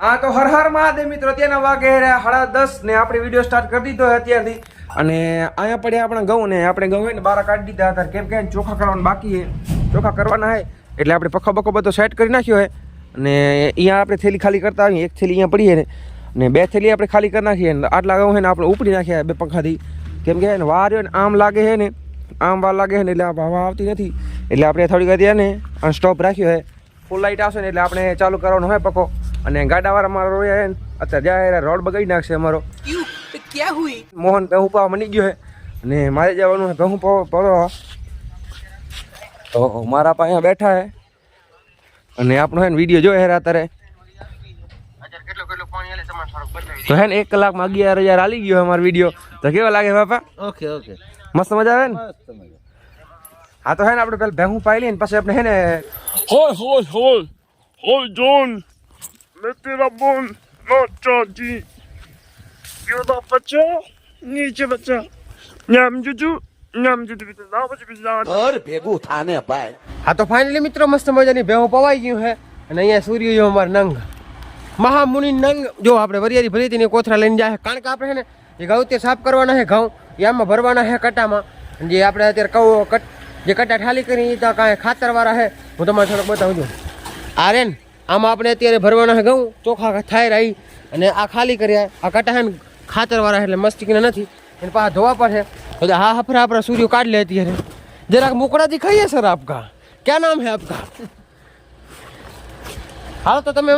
હા તો હર હર મહાદેવ મિત્રો, અત્યારના વાગે 10:30 ને આપણે વિડીયો સ્ટાર્ટ કરી દીધો અત્યારથી. અને અહીંયા પડ્યા આપણા ઘઉં ને આપણે ઘઉં હોય ને બહાર કાઢી દીધા હતા, કેમ કે ચોખા કરવાનું બાકી છે. ચોખા કરવાના હોય એટલે આપણે પખો બખો બધો સેટ કરી નાખ્યો હોય. અને અહીંયા આપણે થેલી ખાલી કરતા આવીએ, એક થેલી અહીંયા પડીએ ને બે થેલી આપણે ખાલી કરી નાખીએ. આટલા ઘઉં છે ને આપણે ઉપડી નાખ્યા બે પંખાથી, કેમ કે વાર ને આમ લાગે છે ને આમ વાર લાગે છે ને એટલે હવા આવતી નથી, એટલે આપણે થોડીક વાર ને સ્ટોપ રાખ્યો છે. ફૂલ લાઇટ આવશે ને એટલે આપણે ચાલુ કરવાનો હોય પખો. અને ગાડાવાળા મારો અત્યારે જાય રોડ બગાડી નાખશે અમારો. ક્યાં હુઈ મોહન ભેહું પાવા મની ગયો છે અને મારે જવાનું છે ભેહું પાવા. તો મારા પાસે અહીંયા બેઠા છે અને આપણો હે ને વિડીયો જોયે હેરા અત્યારે. તો હે ને 1 કલાકમાં 11,000 આલી ગયો અમારો વિડીયો. તો કેવો લાગે બાપા? ઓકે ઓકે, મસ્ત મજા આવે ને. હા તો હે ને આપણે પેલા ભેહું પાઈ લઈએ ને પછી આપણે હે ને Hold John. मैं तेरा बोन नोचा जी योदा बच्चा नीचे बच्चा न्याम जुजू बिते ना बच बिजा और भेगू थाने पाए. હા તો ફાઇનલી મિત્રો મસ્ત મજાની ભેહું પવાઈ ગયું છે. અને અહીંયા સૂર્ય જો અમાર નંગ મહામુનિ નંગ જો આપણે વરિયારી ભરી હતી ને કોથરા લઈને જાય. કારણ કે આપણે છે ને એ ઘઉં તે સાફ કરવાના છે, ઘઉં એમાં ભરવાના છે કટામાં. જે આપણે અત્યારે જે કટા ઠાલી કરી તો કાંઈ ખાતરવાળા છે, હું તમારે થોડોક બતાવું છું. આ રે ને આમાં આપણે અત્યારે ભરવાના છે ઘઉં, ચોખા થાય રહી. અને આ ખાલી કર્યા, આ કટા છે ને ખાતરવાળા એટલે મસ્તીકના નથી, એને પાછા ધોવા પડશે. तो हाँ हफरा अपना सूर्य काट लेती है. जरा मुकड़ा दिखाइए सर, आपका क्या नाम है आपका? हाँ तो તમે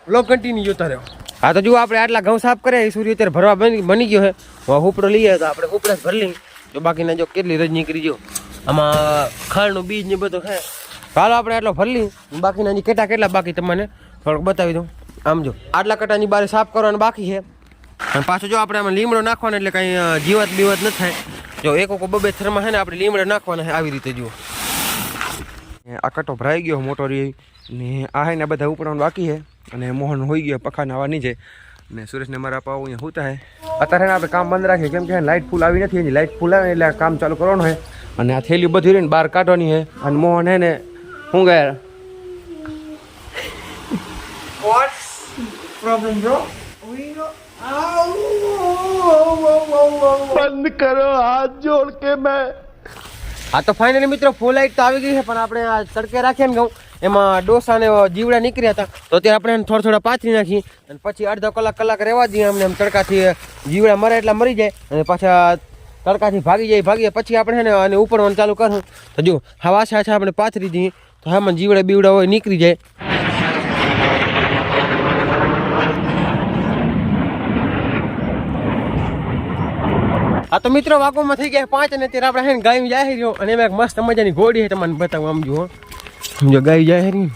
લોગ કન્ટિન્યુ જોતા રહ્યો. હા તો જો આપણે આટલા ઘઉં સાફ કર્યા, સૂર્ય અત્યારે ભરવા બની ગયો છે. હુપડો લઈએ તો આપણે હુપડા જ ભરી લઈએ. જો બાકીના જો કેટલી રજ નીકળી ગયો, આમાં ખાંડનું બીજ ને બધું છે. હાલો આપણે આટલો ભરી લઈએ, બાકીના હજી કેટલા બાકી તમને થોડુંક બતાવી દઉં. આમ જો આટલા કટાની બારે સાફ કરવાનું બાકી છે. અને પાછું જો આપણે આમાં લીમડો નાખવાનો એટલે કંઈ જીવત બીવત ન થાય. જો એક બબે થરમાં છે ને આપણે લીમડો નાખવાના છે આવી રીતે. જુઓ આ કટો ભરાઈ ગયો મોટો રહી ને આ હે ને બધા ઉપડવાનું બાકી છે. અને મોહન હોઈ ગયો પખા નાવા નીચે ને સુરેશને મારા પાવ અહીંયા હોતા છે. અત્યારે આપણે કામ બંધ રાખીએ કેમ કે લાઇટ ફૂલ આવી નથી. લાઇટ ફૂલ આવે એટલે કામ ચાલુ કરવાનું છે. અને આ થેલી બધી રહીને બહાર કાઢવાની છે. અને મોહન હે ને શું ગયા વોટ્સ પ્રોબ્લેમ બ્રો? बंद करो हाथ जोड़ के मैं. હા તો ફાઇનલી મિત્રો ફૂલ લાઇટ તો આવી ગઈ છે, પણ આપણે આ તડકે રાખીએ ને ઘઉં એમાં ડોસા ને જીવડા નીકળ્યા હતા. તો અત્યારે આપણે થોડા પાથરી નાખી અને પછી અડધો કલાક રહેવા દઈએ. અમને એમ તડકાથી જીવડા મરે એટલા મરી જાય અને પાછા તડકાથી ભાગીએ પછી આપણે છે ને અને ઉપરવાનું ચાલુ કરશું. તો જો હવા છે આપણે પાથરી દઈએ તો હામાં જીવડા બીવડા હોય નીકળી જાય. હા તો મિત્રો વાગોમાં થઈ ગયા 5 અને અત્યારે આપણે હે ને ગાયું જાય રહ્યો. અને એમાં એક મસ્ત મજાની ઘોડી છે, તમને બતાવું. આમ જુઓ જો ગાય જાય રહી.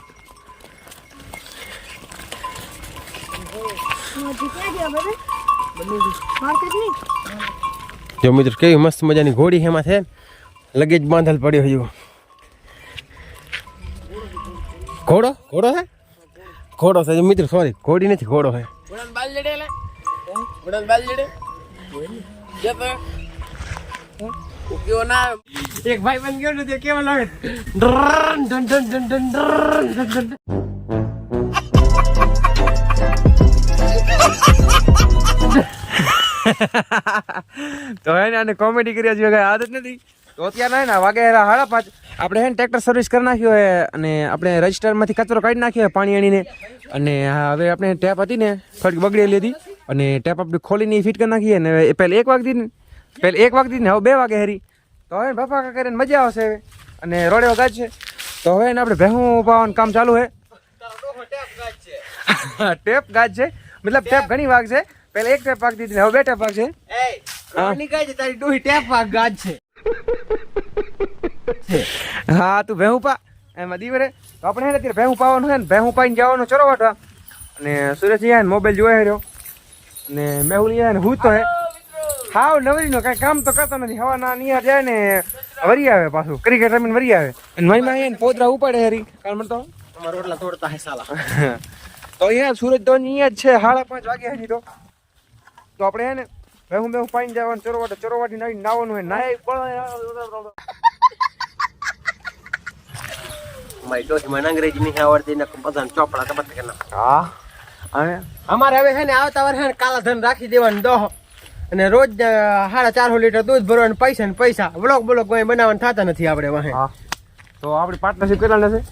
જો મિત્રો કેવી મસ્ત મજાની ઘોડી એમાં છે, લગેજ બાંધલ પડ્યો હજુ. ઘોડો છે મિત્રો, સોરી ઘોડી નથી, ઘોડો છે. એક ભાઈ બન ગયો ને તે કેવા લાગે તો હે ને આને કોમેડી કર્યા છે, કઈ આદત નથી. તો અત્યારે ને વાગે 5:30 આપણે હે ને ટ્રેક્ટર સર્વિસ કરી નાખ્યો હોય અને આપણે રજિસ્ટરમાંથી કચરો કાઢી નાખ્યો હોય પાણી આણીને. અને હવે આપણે ટેપ હતી ને થોડીક બગડેલી હતી અને ટેપ આપણે ખોલીને ફિટ કરી નાખીએ ને. પહેલાં 1 વાગતી ને હવે 2 વાગે હેરી. તો હવે બાપા કરીને મજા આવશે હવે. અને રોડે ગાજ છે તો હવે ને આપણે ભેહું પાવાનું કામ ચાલુ છે. ટેપ ગાજ છે, મતલબ ટેપ ઘણી વાગ છે. પહેલા 1 ટેપ વાગતી હતી, હવે 2 ટેપ વાગ છે. તારી ડોહી ટેપ વાગ ગાજ છે. હા તું ભેહું પા એમાં દીવરે. તો આપણે હે ને અત્યારે ભેહું પાવાનું છે ને ભેહું પાઈને જવાનું ચરો વાટવા. અને સુરેશ ને મોબાઈલ જોઈ રહ્યો અને મેહુલ ને હું તો હે હાવ નવરીનો કાંઈ કામ તો કરતો નથી. હવા ના નિહાર જાય ને વરી આવે, પાછું ક્રિકેટ રમીને વરી આવે. અને મહિમા એને પોતરા ઉપાડે હરી કારણ તો અમારા રોટલા તોડતા હે સાલા. તો અહીંયા સુરજ તો અહીંયા જ છે 5:30 વાગ્યા હજી. તો આપણે હે ને ભેહું પાઈને જવાનું ચરોવાટી નવી નાવાનું હોય નાય મારી ડોસી મને અંગ્રેજી નહીં આવડતી ને બધાને ચોપડા તો બતા કે ના. હા હવે અમારે હવે છે ને આવતા વર્ષે છે ને કાલા ધન રાખી દેવાનું 10 અને રોજ 450 લીટર દૂધ ભરવાનું પૈસા ને પૈસા બ્લોક કોઈ બનાવવાનું થતા નથી આપણે વાહે હા તો આપણી પાર્ટનરશિપ કેટલા છે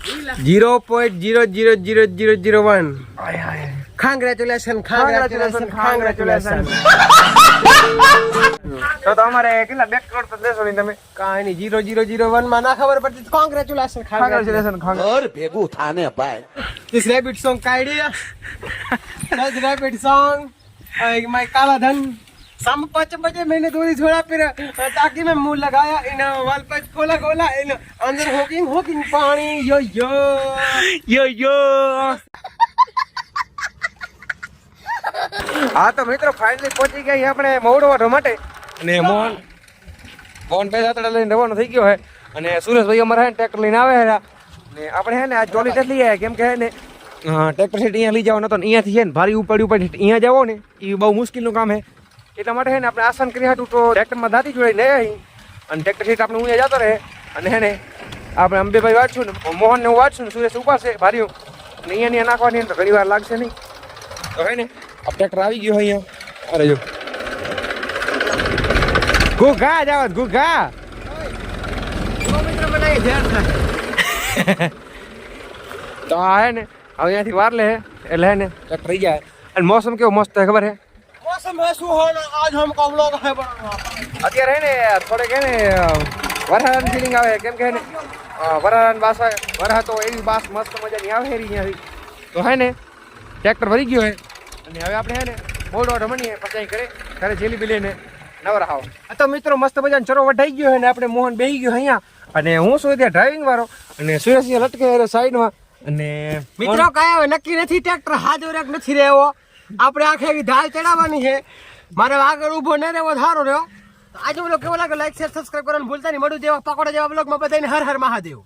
0.00001 Congratulations. તો અમારે કેટલા 2 કરોડ તો દેશો નહીં તમે કાંઈ નહીં 0001 માં ના ખબર પડતી Congratulations. ઘર ભેગું થાને ભાઈ This rabbit song કાઢી This rabbit song my काला धन शाम 5 बजे मैंने थोड़ी छोड़ा फिर ताकि मैं मुंह लगाया इन वाल पर खोला इन अंदर होकिंग पानी यो હા તો મિત્રો ફાઇનલી પહોંચી ગયા આપણે મહુડો વાટો માટે અને મોહન પૈસા લઈને રવાનો થઈ ગયો હે અને સુરેશભાઈ અમારા ટ્રેક્ટર લઈને આવે છે ને આપણે હે ને આ ટ્રોલી લઈ આવ્યા કેમ કે હે ને ટ્રેક્ટર સીટ અહીંયા લઈ જવાનો હતો ને અહીંયાથી છે ને ભારી ઉપાડી અહીંયા જાવો ને એ બહુ મુશ્કેલનું કામ છે એટલા માટે હે ને આપણે આસાન કરી હાટું તો ટ્રેક્ટરમાં દાંતી જોડાઈ લઈ આવી અને ટ્રેક્ટર સીટ આપણે અહીંયા જતો રહે અને હે ને આપણે અંબેભાઈ વાંચશું ને મોહનને હું વાંચશું ને સુરેશ ઉપાડશે ભારીઓ અને અહીંયા નાખવાની તો ઘણી વાર લાગશે નહીં તો હે ને આ ટ્રેક્ટર આવી ગયો અહીંયા અરે જો ગુગા જાવ ગુગા મિત્ર બનાવી ધ્યાન થાય તો આ હે ને હવે અહીંયાથી વાર લે એટલે હે ને ટ્રેક્ટર થઈ જાય અને મોસમ કેવો મસ્ત છે ખબર હે मौसम है सुहाना आज हमको व्लॉग है बनाना અત્યારે હે ને થોડેક હે ને વરસાદની ફિલિંગ આવે કેમ કે હે ને વરસાદ બાસ વરસાદ તો એવી બાસ મસ્ત મજાની આવે હેરી અહીંયાથી તો હે ને ટ્રેક્ટર ભરી ગયો હે અને હવે આપણે હે ને બોર્ડ ઓર્ડર મણીએ પછી અહીં ઘરે જેલીબી લઈને નવરા આવો તો મિત્રો મસ્ત મજાનો ચરો વઢાઈ ગયો હે ને આપણે મોહન બેહી ગયો અહીંયા અને હું શું ત્યાં ડ્રાઇવિંગ વાળો અને સુરેશ લટકે સાઈડમાં અને મિત્રો કાંઈ હવે નક્કી નથી ટ્રેક્ટર હાથ વરક નથી રહેવો આપણે આખે ધાલ ચડાવવાની છે મારે આગળ ઊભો ન રહેવો સારો રહ્યો આજે બ્લોગ કેવો લાગે લાઈક શેર સબસ્ક્રાઇબ કરવાનું ભૂલતા નહીં મળું જેવા પકોડા જેવા બ્લોગમાં બધાને હર હર મહાદેવ.